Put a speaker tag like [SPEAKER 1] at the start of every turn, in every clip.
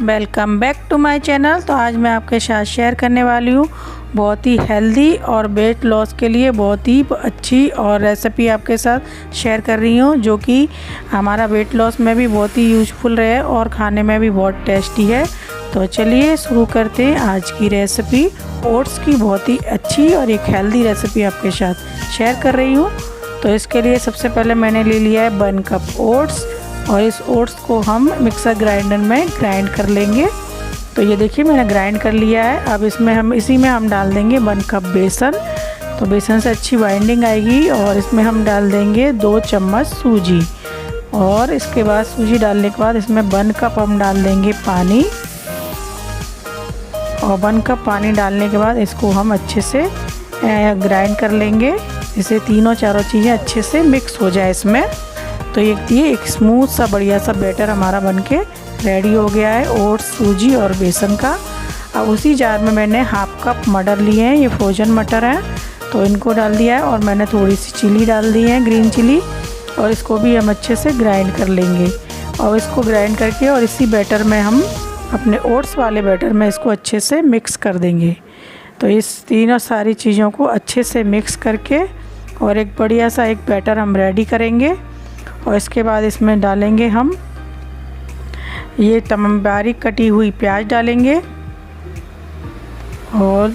[SPEAKER 1] Welcome back to my channel. तो आज मैं आपके साथ शेयर करने वाली हूँ बहुत ही हेल्दी और वेट लॉस के लिए बहुत ही अच्छी और रेसिपी आपके साथ शेयर कर रही हूँ, जो कि हमारा वेट लॉस में भी बहुत ही यूज़फुल रहे और खाने में भी बहुत टेस्टी है। तो चलिए शुरू करते हैं आज की रेसिपी। ओट्स की बहुत ही अच्छी और एक हेल्दी रेसिपी आपके साथ शेयर कर रही हूँ। तो इसके लिए सबसे पहले मैंने ले लिया है 1 कप ओट्स और इस ओट्स को हम मिक्सर ग्राइंडर में ग्राइंड कर लेंगे। तो ये देखिए मैंने ग्राइंड कर लिया है। अब इसी में हम डाल देंगे 1 कप बेसन। तो बेसन से अच्छी बाइंडिंग आएगी और इसमें हम डाल देंगे 2 चम्मच सूजी। और इसके बाद सूजी डालने के बाद इसमें 1 कप हम डाल देंगे पानी। और 1 कप पानी डालने के बाद इसको हम अच्छे से ग्राइंड कर लेंगे, जिससे तीनों चारों चीज़ें अच्छे से मिक्स हो जाए इसमें। तो ये एक स्मूथ सा बढ़िया सा बैटर हमारा बनके रेडी हो गया है ओट्स, सूजी और बेसन का। अब उसी जार में मैंने 1/2 कप मटर लिए हैं, ये फ्रोजन मटर हैं, तो इनको डाल दिया है। और मैंने थोड़ी सी चिली डाल दी है, ग्रीन चिली, और इसको भी हम अच्छे से ग्राइंड कर लेंगे। और इसको ग्राइंड करके और इसी बैटर में हम अपने ओट्स वाले बैटर में इसको अच्छे से मिक्स कर देंगे। तो इस तीनों सारी चीज़ों को अच्छे से मिक्स करके और एक बढ़िया सा एक बैटर हम रेडी करेंगे। और इसके बाद इसमें डालेंगे हम ये तमाम बारीक कटी हुई प्याज डालेंगे, और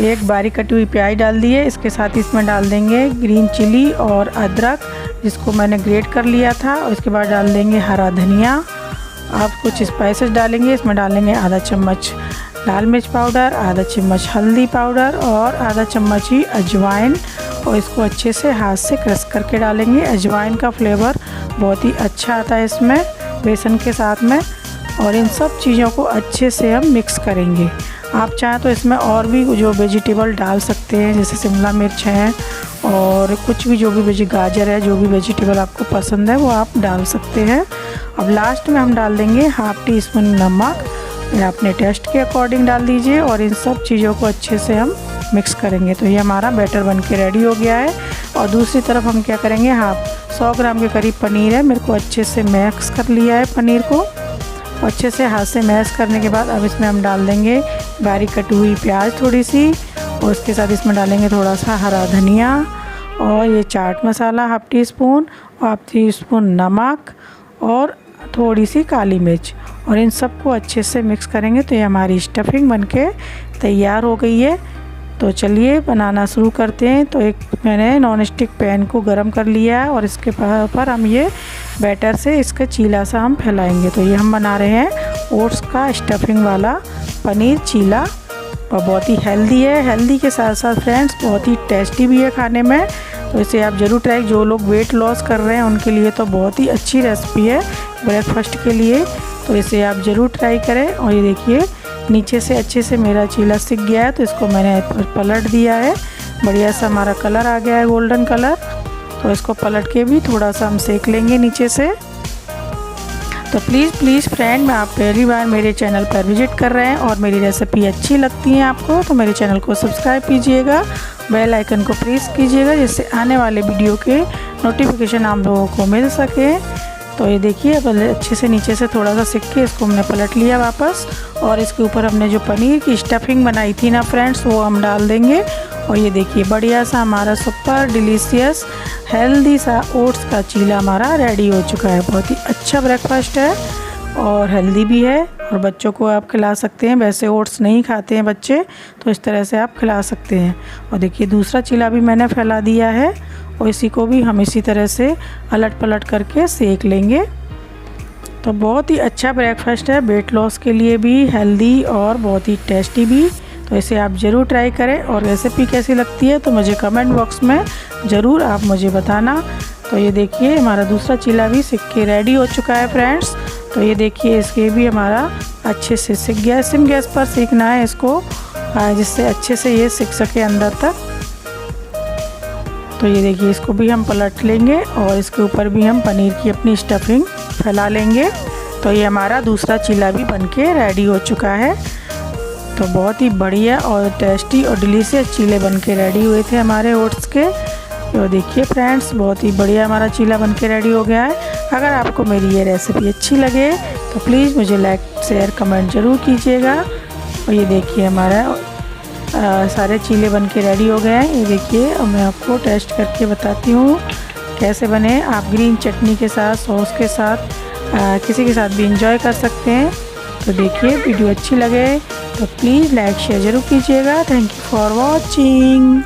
[SPEAKER 1] एक बारीक कटी हुई प्याज डाल दी है। इसके साथ इसमें डाल देंगे ग्रीन चिली और अदरक, जिसको मैंने ग्रेट कर लिया था। और इसके बाद डाल देंगे हरा धनिया। अब कुछ स्पाइसेस डालेंगे, इसमें डालेंगे आधा चम्मच लाल मिर्च पाउडर, आधा चम्मच हल्दी पाउडर और आधा चम्मच ही अजवाइन। और इसको अच्छे से हाथ से क्रश करके डालेंगे। अजवाइन का फ्लेवर बहुत ही अच्छा आता है इसमें बेसन के साथ में। और इन सब चीज़ों को अच्छे से हम मिक्स करेंगे। आप चाहें तो इसमें और भी जो वेजिटेबल डाल सकते हैं, जैसे शिमला मिर्च है और कुछ भी जो भी गाजर है, जो भी वेजिटेबल आपको पसंद है वो आप डाल सकते हैं। अब लास्ट में हम डाल देंगे 1/2 टीस्पून नमक, या अपने टेस्ट के अकॉर्डिंग डाल दीजिए। और इन सब चीज़ों को अच्छे से हम मिक्स करेंगे। तो ये हमारा बैटर बनके रेडी हो गया है। और दूसरी तरफ हम क्या करेंगे, 100 ग्राम के करीब पनीर है, मेरे को अच्छे से मैश कर लिया है पनीर को। अच्छे से हाथ से मैश करने के बाद अब इसमें हम डाल देंगे बारीक कटी हुई प्याज थोड़ी सी, और उसके साथ इसमें डालेंगे थोड़ा सा हरा धनिया और ये चाट मसाला 1/2 टीस्पून और 1/2 टीस्पून नमक और थोड़ी सी काली मिर्च। और इन सबको अच्छे से मिक्स करेंगे। तो ये हमारी स्टफिंग बनके तैयार हो गई है। तो चलिए बनाना शुरू करते हैं। तो एक मैंने नॉन स्टिक पैन को गरम कर लिया है और इसके ऊपर हम ये बैटर से इसका चीला सा हम फैलाएंगे। तो ये हम बना रहे हैं ओट्स का स्टफिंग वाला पनीर चीला, और बहुत ही हेल्दी है। हेल्दी के साथ साथ फ्रेंड्स बहुत ही टेस्टी भी है खाने में। तो इसे आप ज़रूर ट्राई, जो लोग वेट लॉस कर रहे हैं उनके लिए तो बहुत ही अच्छी रेसिपी है ब्रेकफास्ट के लिए। तो इसे आप ज़रूर ट्राई करें। और ये देखिए नीचे से अच्छे से मेरा चीला सिक गया है, तो इसको मैंने पलट दिया है। बढ़िया सा हमारा कलर आ गया है, गोल्डन कलर। तो इसको पलट के भी थोड़ा सा हम सेक लेंगे नीचे से। तो प्लीज़ फ्रेंड, मैं आप पहली बार मेरे चैनल पर विजिट कर रहे हैं और मेरी रेसिपी अच्छी लगती है आपको, तो मेरे चैनल को सब्सक्राइब कीजिएगा, बेल आइकन को प्रेस कीजिएगा, जिससे आने वाले वीडियो के नोटिफिकेशन आप लोगों को मिल सके। तो ये देखिए अब अच्छे से नीचे से थोड़ा सा सिक के इसको हमने पलट लिया वापस। और इसके ऊपर हमने जो पनीर की स्टफिंग बनाई थी ना फ्रेंड्स, वो हम डाल देंगे। और ये देखिए बढ़िया सा हमारा सुपर डिलीशियस हेल्दी सा ओट्स का चीला हमारा रेडी हो चुका है। बहुत ही अच्छा ब्रेकफास्ट है और हेल्दी भी है, और बच्चों को आप खिला सकते हैं। वैसे ओट्स नहीं खाते हैं बच्चे, तो इस तरह से आप खिला सकते हैं। और देखिए दूसरा चीला भी मैंने फैला दिया है, और इसी को भी हम इसी तरह से अलट पलट करके सेक लेंगे। तो बहुत ही अच्छा ब्रेकफास्ट है, वेट लॉस के लिए भी हेल्दी और बहुत ही टेस्टी भी। तो इसे आप ज़रूर ट्राई करें। और रेसिपी कैसी लगती है तो मुझे कमेंट बॉक्स में ज़रूर आप मुझे बताना। तो ये देखिए हमारा दूसरा चीला भी सिक के रेडी हो चुका है फ्रेंड्स। तो ये देखिए इसके भी हमारा अच्छे से सिक गया। सिम गैस पर सेकना है इसको, जिससे अच्छे से ये सिक सके अंदर तक। तो ये देखिए इसको भी हम पलट लेंगे और इसके ऊपर भी हम पनीर की अपनी स्टफिंग फैला लेंगे। तो ये हमारा दूसरा चीला भी बनके रेडी हो चुका है। तो बहुत ही बढ़िया और टेस्टी और डिलीशियस चीले बनके रेडी हुए थे हमारे ओट्स के। तो देखिए फ्रेंड्स बहुत ही बढ़िया हमारा चीला बनके रेडी हो गया है। अगर आपको मेरी ये रेसिपी अच्छी लगे तो प्लीज़ मुझे लाइक शेयर कमेंट ज़रूर कीजिएगा। और ये देखिए हमारा सारे चीले बन के रेडी हो गए हैं। ये देखिए और मैं आपको टेस्ट करके बताती हूँ कैसे बने। आप ग्रीन चटनी के साथ, सॉस के साथ, किसी के साथ भी इंजॉय कर सकते हैं। तो देखिए वीडियो अच्छी लगे तो प्लीज़ लाइक शेयर ज़रूर कीजिएगा। Thank you for watching.